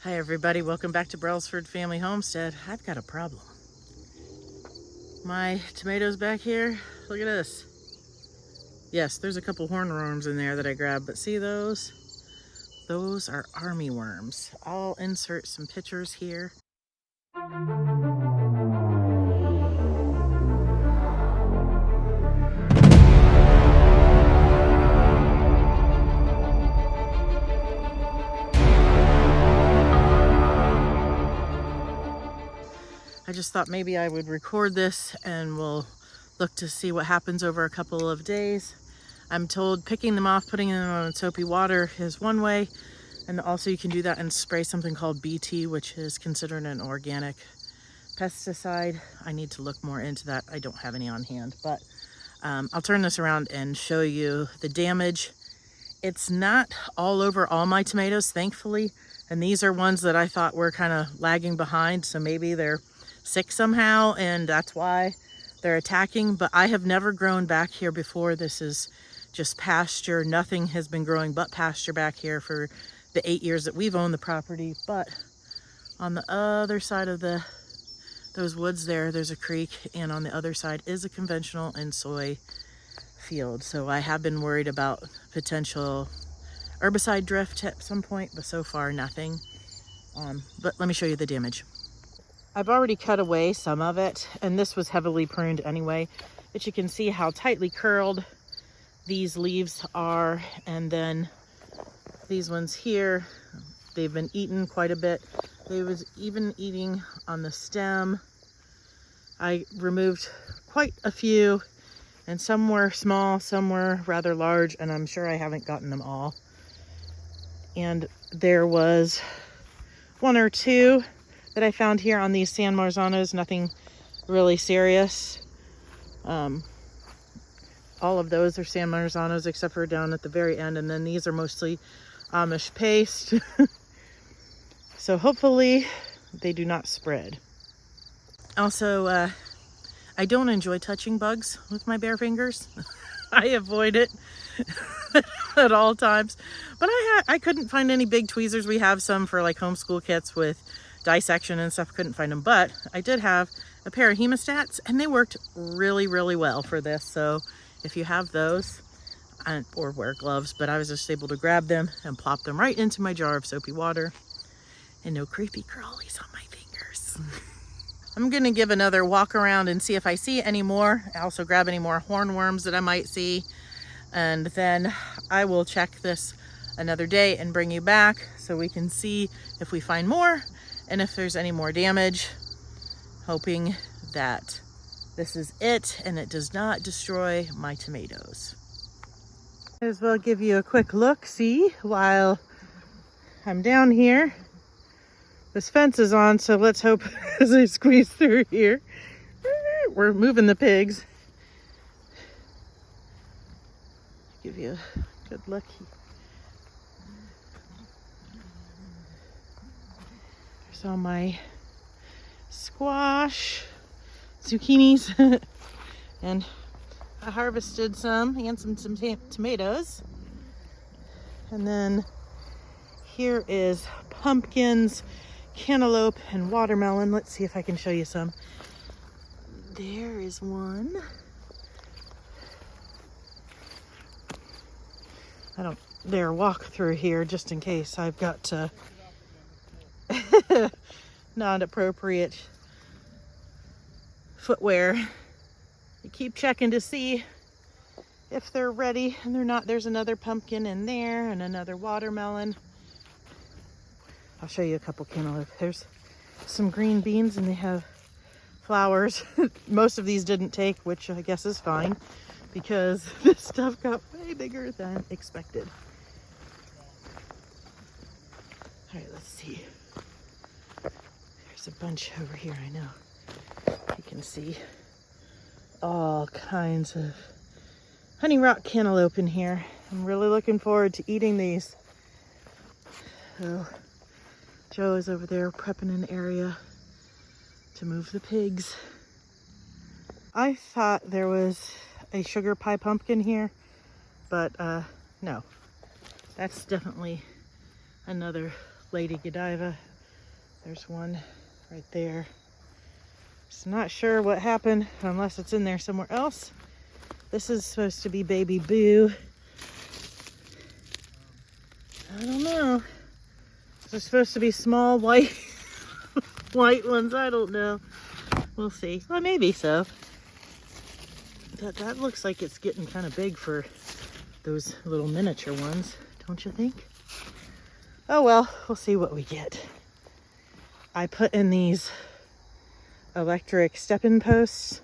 Hi everybody, welcome back to Brelsford Family Homestead. I've got a problem. My tomatoes back here, look at this. Yes, there's a couple hornworms in there that I grabbed, but see those? Those are army worms. I'll insert some pictures here. I just thought maybe I would record this and we'll look to see what happens over a couple of days. I'm told picking them off, putting them on soapy water is one way, and also you can do that and spray something called BT, which is considered an organic pesticide. I need to look more into that. I don't have any on hand, but I'll turn this around and show you the damage. It's not all over all my tomatoes, thankfully, and these are ones that I thought were kind of lagging behind, so maybe they're sick somehow and that's why they're attacking. But I have never grown back here before. This is just pasture. Nothing has been growing but pasture back here for the 8 years that we've owned the property. But on the other side of those woods there's a creek, and on the other side is a conventional and soy field. So I have been worried about potential herbicide drift at some point, but so far nothing. But let me show you the damage. I've already cut away some of it, and this was heavily pruned anyway, but you can see how tightly curled these leaves are. And then these ones here, they've been eaten quite a bit. They was even eating on the stem. I removed quite a few, and some were small, some were rather large, and I'm sure I haven't gotten them all. And there was one or two that I found here on these San Marzanos, nothing really serious. All of those are San Marzanos except for down at the very end, and then these are mostly Amish paste. So hopefully they do not spread. Also, I don't enjoy touching bugs with my bare fingers. I avoid it at all times. But I couldn't find any big tweezers. We have some for like homeschool kits with dissection and stuff. Couldn't find them, but I did have a pair of hemostats, and they worked really, really well for this. So if you have those, or wear gloves, but I was just able to grab them and plop them right into my jar of soapy water, and no creepy crawlies on my fingers. I'm gonna give another walk around and see if I see any more. I also grab any more hornworms that I might see, and then I will check this another day and bring you back so we can see if we find more and if there's any more damage, hoping that this is it and it does not destroy my tomatoes. Might as well give you a quick look, see, while I'm down here. This fence is on, so let's hope as I squeeze through here. We're moving the pigs. Give you a good look. There's all my squash, zucchinis, and I harvested some and some tomatoes. And then here is pumpkins, cantaloupe, and watermelon. Let's see if I can show you some. There is one. I don't dare walk through here just in case I've got not appropriate footwear. You keep checking to see if they're ready, and they're not. There's another pumpkin in there and another watermelon. I'll show you a couple cantaloupe. There's some green beans, and they have flowers. Most of these didn't take, which I guess is fine, because this stuff got way bigger than expected. All right, let's see. There's a bunch over here, I know. You can see all kinds of honey rock cantaloupe in here. I'm really looking forward to eating these. So Joe is over there prepping an area to move the pigs. I thought there was a sugar pie pumpkin here, but no, that's definitely another Lady Godiva There's one right there. Just not sure what happened unless it's in there somewhere else. This is supposed to be baby Boo. I don't know. They're supposed to be small white white ones. I don't know. We'll see. Well, maybe so. That looks like it's getting kind of big for those little miniature ones, don't you think? Oh well, we'll see what we get. I put in these electric step-in posts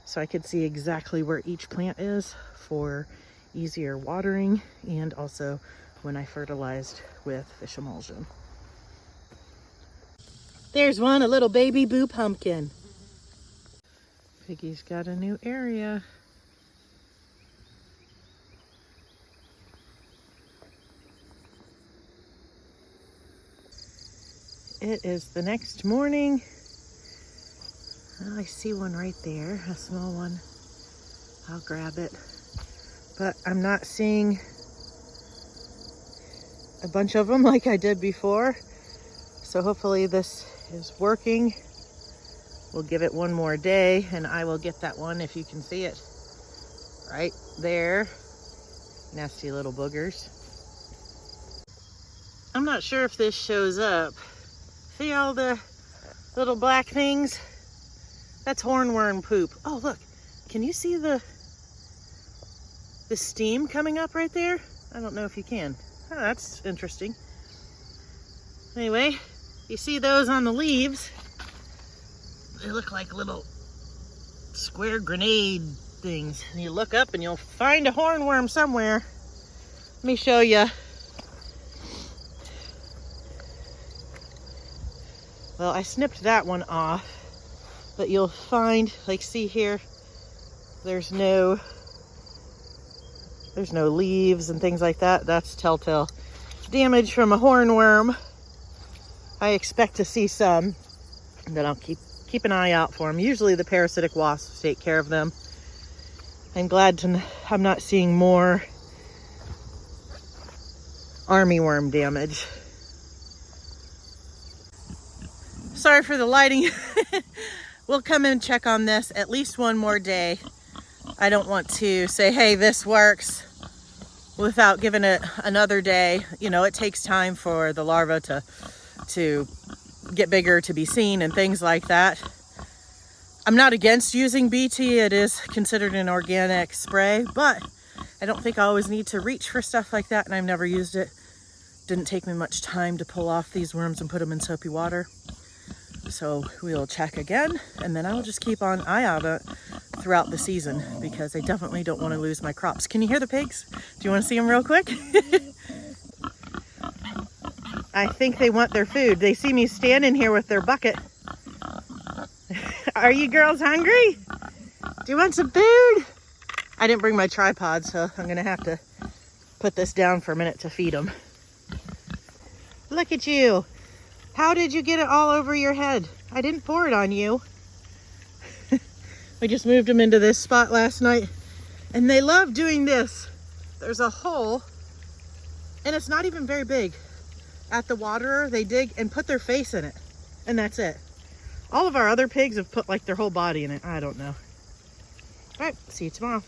so I could see exactly where each plant is for easier watering, and also when I fertilized with fish emulsion. There's one, a little baby Boo pumpkin. Piggy's got a new area. It is the next morning. Oh, I see one right there, a small one. I'll grab it. But I'm not seeing a bunch of them like I did before. So hopefully this is working. We'll give it one more day and I will get that one, if you can see it. Right there. Nasty little boogers. I'm not sure if this shows up. See all the little black things? That's hornworm poop. Oh, look. Can you see the steam coming up right there? I don't know if you can. Oh, that's interesting. Anyway, you see those on the leaves. They look like little square grenade things. And you look up and you'll find a hornworm somewhere. Let me show you. Well, I snipped that one off, but you'll find, like, see here, there's no leaves and things like that. That's telltale damage from a hornworm. I expect to see some, but I'll keep an eye out for them. Usually the parasitic wasps take care of them. I'm glad I'm not seeing more armyworm damage. Sorry for the lighting. We'll come and check on this at least one more day. I don't want to say, hey, this works, without giving it another day. You know, it takes time for the larva to get bigger, to be seen, and things like that. I'm not against using BT. It is considered an organic spray, but I don't think I always need to reach for stuff like that, and I've never used it. Didn't take me much time to pull off these worms and put them in soapy water. So we'll check again, and then I'll just keep an eye out throughout the season, because I definitely don't want to lose my crops. Can you hear the pigs? Do you want to see them real quick? I think they want their food. They see me standing here with their bucket. Are you girls hungry? Do you want some food? I didn't bring my tripod, so I'm gonna have to put this down for a minute to feed them. Look at you. How did you get it all over your head? I didn't pour it on you. We just moved them into this spot last night, and they love doing this. There's a hole, and it's not even very big. At the waterer, they dig and put their face in it, and that's it. All of our other pigs have put like their whole body in it. I don't know. All right, see you tomorrow.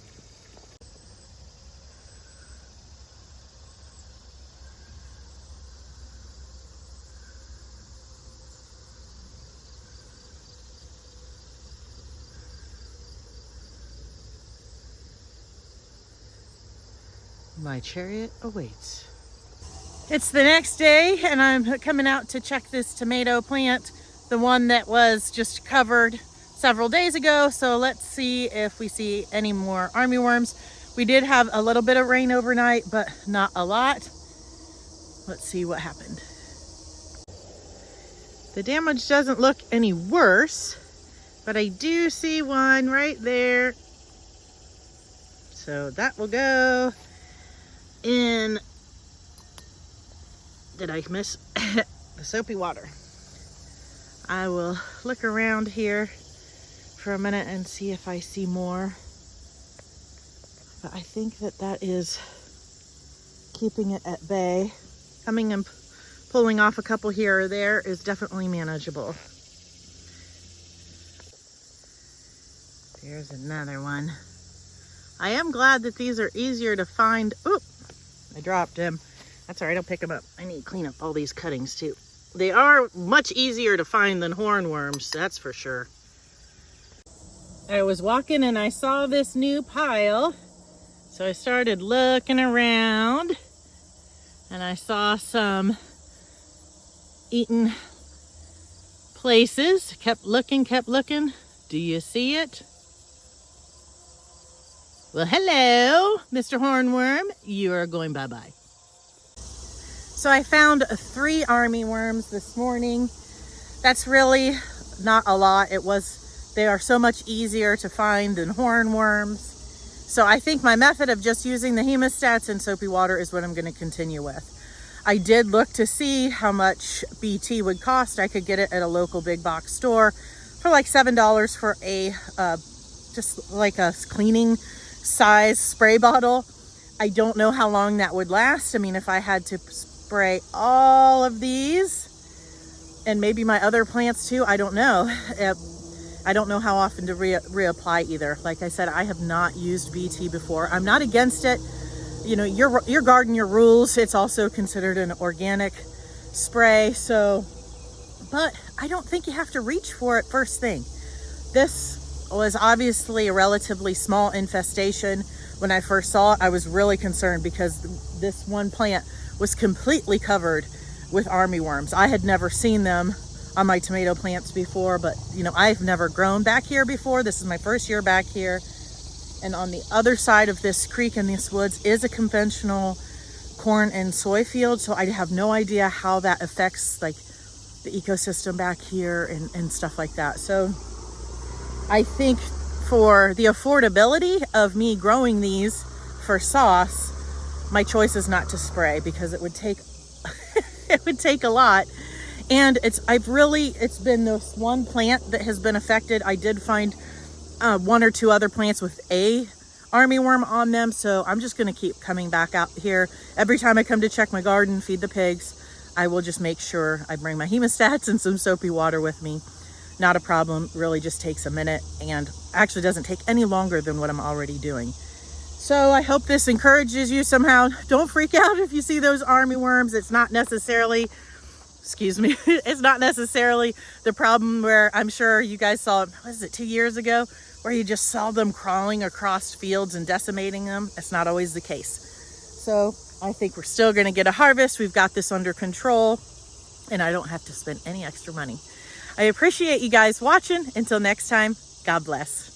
My chariot awaits. It's the next day, and I'm coming out to check this tomato plant, the one that was just covered several days ago. So let's see if we see any more armyworms. We did have a little bit of rain overnight, but not a lot. Let's see what happened. The damage doesn't look any worse, but I do see one right there. So that will go in, did I miss the soapy water? I will look around here for a minute and see if I see more. But I think that is keeping it at bay. Coming and pulling off a couple here or there is definitely manageable. There's another one. I am glad that these are easier to find. Oop, I dropped him. That's all right, I'll pick them up. I need to clean up all these cuttings too. They are much easier to find than hornworms, that's for sure. I was walking and I saw this new pile. So I started looking around and I saw some eaten places. Kept looking. Do you see it? Well, hello, Mr. Hornworm. You are going bye-bye. So I found 3 army worms this morning. That's really not a lot. They are so much easier to find than hornworms. So I think my method of just using the hemostats and soapy water is what I'm going to continue with. I did look to see how much BT would cost. I could get it at a local big box store for like $7 for a just like a cleaning size spray bottle. I don't know how long that would last. I mean, if I had to spray all of these and maybe my other plants too, I don't know. I don't know how often to reapply either. Like I said, I have not used BT before. I'm not against it. You know, your garden, your rules. It's also considered an organic spray. So, but I don't think you have to reach for it first thing. This was obviously a relatively small infestation. When I first saw it, I was really concerned because this one plant was completely covered with armyworms. I had never seen them on my tomato plants before, but you know, I've never grown back here before. This is my first year back here. And on the other side of this creek in these woods is a conventional corn and soy field. So I have no idea how that affects like the ecosystem back here and stuff like that. So I think for the affordability of me growing these for sauce, my choice is not to spray because it would take it would take a lot. And it's been this one plant that has been affected. I did find 1 or 2 other plants with a armyworm on them. So I'm just going to keep coming back out here. Every time I come to check my garden, feed the pigs, I will just make sure I bring my hemostats and some soapy water with me. Not a problem, really just takes a minute and actually doesn't take any longer than what I'm already doing. So I hope this encourages you somehow. Don't freak out if you see those armyworms. It's not necessarily, it's not necessarily the problem where I'm sure you guys saw, was it 2 years ago, where you just saw them crawling across fields and decimating them. It's not always the case. So I think we're still gonna get a harvest. We've got this under control and I don't have to spend any extra money. I appreciate you guys watching. Until next time, God bless.